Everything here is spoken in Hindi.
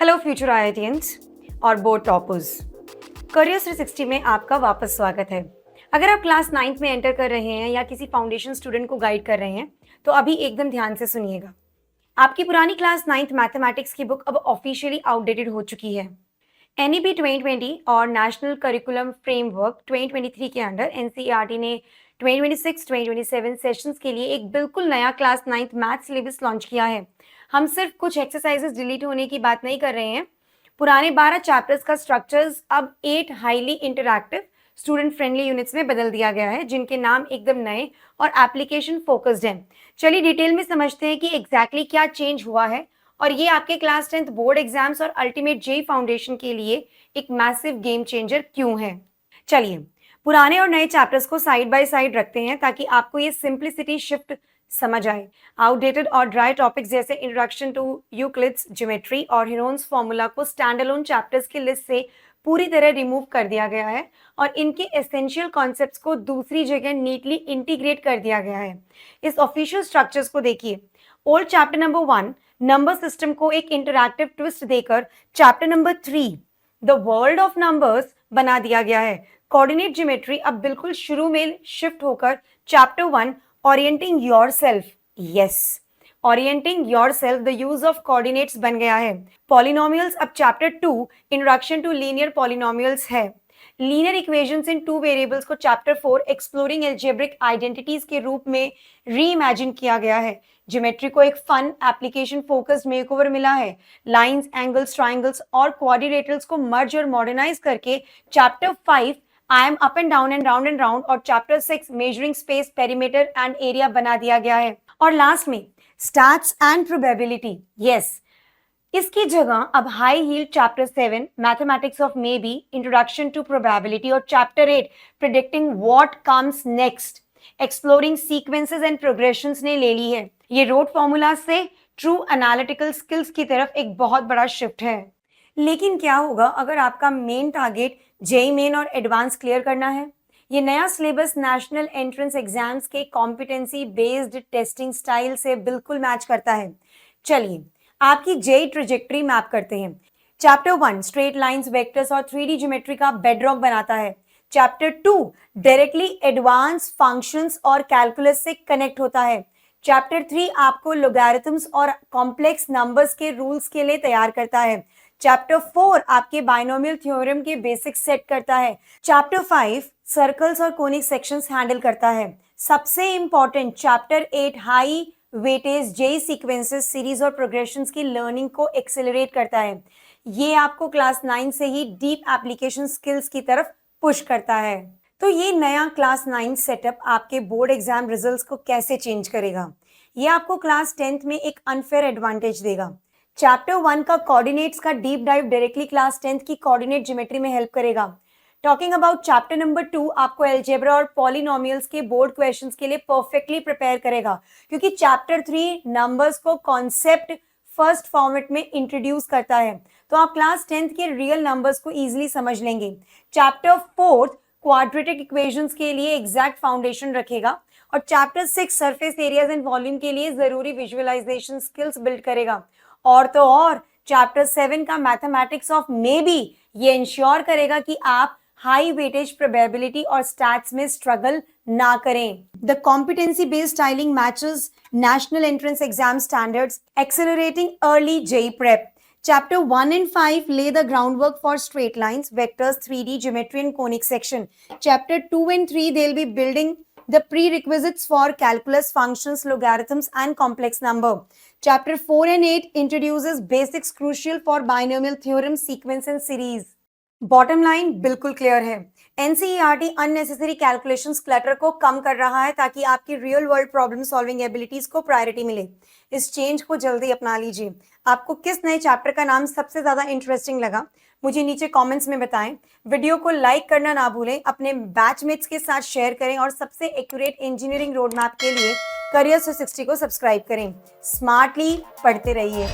हेलो फ्यूचर आईआईटियंस और बोर्ड टॉपर्स, करियर 360 में आपका वापस स्वागत है। अगर आप क्लास 9th में एंटर कर रहे हैं या किसी फाउंडेशन स्टूडेंट को गाइड कर रहे हैं तो अभी एकदम ध्यान से सुनिएगा। आपकी पुरानी क्लास 9th मैथमेटिक्स की बुक अब ऑफिशियली आउटडेटेड हो चुकी है। एनईपी 2020 और नेशनल करिकुलम फ्रेमवर्क 2023 के अंडर एनसीईआरटी ने 2026-2027 सेशंस के लिए एक बिल्कुल नया class 9th math syllabus launch किया है। हम सिर्फ कुछ एक्सरसाइजेस डिलीट होने की बात नहीं कर रहे हैं। पुराने 12 चैप्टर्स का स्ट्रक्चर्स अब 8 highly interactive student friendly units में बदल दिया गया है, जिनके नाम एकदम नए और एप्लीकेशन फोकस्ड हैं। चलिए डिटेल में समझते हैं कि एग्जैक्टली क्या चेंज हुआ है और ये आपके क्लास 10th बोर्ड एग्जाम्स और अल्टीमेट जेईई फाउंडेशन के लिए एक मैसिव गेम चेंजर क्यों है। चलिए पुराने और नए चैप्टर्स को साइड बाय साइड रखते हैं ताकि आपको ये सिंप्लिसिटी शिफ्ट समझ आए। आउटडेटेड और ड्राई टॉपिक्स जैसे इंट्रोडक्शन टू यूक्लिड्स ज्योमेट्री और हेरोन्स फॉर्मूला को स्टैंड अलोन चैप्टर्स की लिस्ट से पूरी तरह रिमूव कर दिया गया है और इनके एसेंशियल कॉन्सेप्ट्स को दूसरी जगह नीटली इंटीग्रेट कर दिया गया है। इस ऑफिशियल स्ट्रक्चर्स को देखिए। Old chapter number 1 number system को एक इंटरैक्टिव ट्विस्ट देकर chapter number 3 the world of numbers बना दिया गया है। कोऑर्डिनेट ज्योमेट्री अब बिल्कुल शुरू में शिफ्ट होकर chapter 1 orienting yourself, orienting yourself the use of coordinates बन गया है। पॉलिनोमियल्स अब chapter 2 introduction to linear polynomials है। लीनियर इक्वेशंस इन 2 वेरिएबल्स को चैप्टर 4 एक्सप्लोरिंग एल्जेब्रिक आइडेंटिटीज के रूप में रीइमेजिन किया गया है। ज्योमेट्री को एक फन एप्लीकेशन फोकस्ड मेकओवर मिला है। लाइंस, एंगल्स, ट्राइंगल्स और क्वाड्रिलेटरल्स को मर्ज और मॉडर्नाइज करके chapter 5 I am up and down and round and round और chapter 6 measuring space, perimeter and area बना दिया गया है। और लास्ट में स्टैट्स एंड प्रोबेबिलिटी, इसकी जगह अब हाई हील्ड chapter 7 mathematics of may be, introduction to probability और chapter 8 predicting what comes next, exploring sequences and progressions ने ले ली है। ये रोड फॉर्मूला से ट्रू एनालिटिकल स्किल्स की तरफ एक बहुत बड़ा शिफ्ट है। लेकिन क्या होगा अगर आपका मेन टारगेट जेईई मेन और एडवांस क्लियर करना है? ये नया सिलेबस नेशनल एंट्रेंस एग्जाम्स के कॉम्पिटेंसी बेस्ड टेस्टिंग स्टाइल से बिल्कुल मैच करता है। चलिए आपकी जेईई ट्रेजेक्टरी मैप करते हैं। चैप्टर 1 स्ट्रेट लाइंस, वेक्टर्स और 3D ज्योमेट्री का बेडरॉक बनाता है। चैप्टर 2 डायरेक्टली एडवांस फंक्शंस और कैलकुलस से कनेक्ट होता है। चैप्टर 3 आपको लॉगरिथम्स और कॉम्प्लेक्स नंबर्स के रूल्स के लिए तैयार करता है। चैप्टर 4 आपके बाइनोमियल थ्योरम के बेसिक्स सेट करता है। चैप्टर 5 सर्कल्स और कोनिक सेक्शंस हैंडल करता है। सबसे important chapter 8 high weightage JEE sequences, series और प्रोग्रेशंस की लर्निंग को एक्सेलरेट करता है। ये आपको क्लास 9 से ही डीप एप्लीकेशन स्किल्स की तरफ पुश करता है। तो ये नया क्लास 9 सेटअप आपके बोर्ड एग्जाम रिजल्ट्स को कैसे चेंज करेगा? ये आपको क्लास 10th में एक अनफेयर एडवांटेज देगा। चैप्टर 1 का कोऑर्डिनेट्स का deep dive directly class 10th की कोऑर्डिनेट ज्योमेट्री में हेल्प करेगा। टॉकिंग अबाउट चैप्टर नंबर 2 आपको अलजेब्रा और पॉलिनोमियल्स के बोर्ड क्वेश्चंस के लिए परफेक्टली प्रिपेयर करेगा, क्योंकि चैप्टर 3 नंबर्स को कॉन्सेप्ट फर्स्ट फॉर्मेट में इंट्रोड्यूस करता है, तो आप क्लास 10th के रियल नंबर्स को इजीली समझ लेंगे। चैप्टर 4 क्वाड्रेटिक इक्वेशंस के लिए एग्जैक्ट फाउंडेशन रखेगा और chapter 6 surface areas and volume के लिए जरूरी विजुअलाइजेशन स्किल्स बिल्ड करेगा। और तो और चैप्टर 7 का मैथमेटिक्स ऑफ मे बी ये इंश्योर करेगा कि आप हाई वेटेज प्रोबेबिलिटी और स्टैट्स में स्ट्रगल ना करें। The competency based styling matches national entrance exam standards, accelerating early JEE prep. Chapter 1 and 5 lay the groundwork for straight lines, vectors, 3D geometry and conic section. Chapter 2 and 3 they'll be building the prerequisites for calculus, functions, logarithms and complex number. Chapter 4 and 8 introduces basics crucial for binomial theorem, sequence and series. Bottom line बिल्कुल क्लियर है। एनसीईआरटी अननेसेसरी कैलकुलेशंस क्लटर को कम कर रहा है ताकि आपकी real world problem solving abilities को प्रायोरिटी मिले। इस चेंज को जल्दी अपना लीजिए। आपको किस नए चैप्टर का नाम सबसे ज्यादा इंटरेस्टिंग लगा मुझे नीचे कमेंट्स में बताएं। वीडियो को लाइक करना ना भूलें, अपने बैचमेट्स के साथ शेयर करें और सबसे एक्यूरेट इंजीनियरिंग रोड मैप के लिए करियर 360 को सब्सक्राइब करें। स्मार्टली पढ़ते रहिए।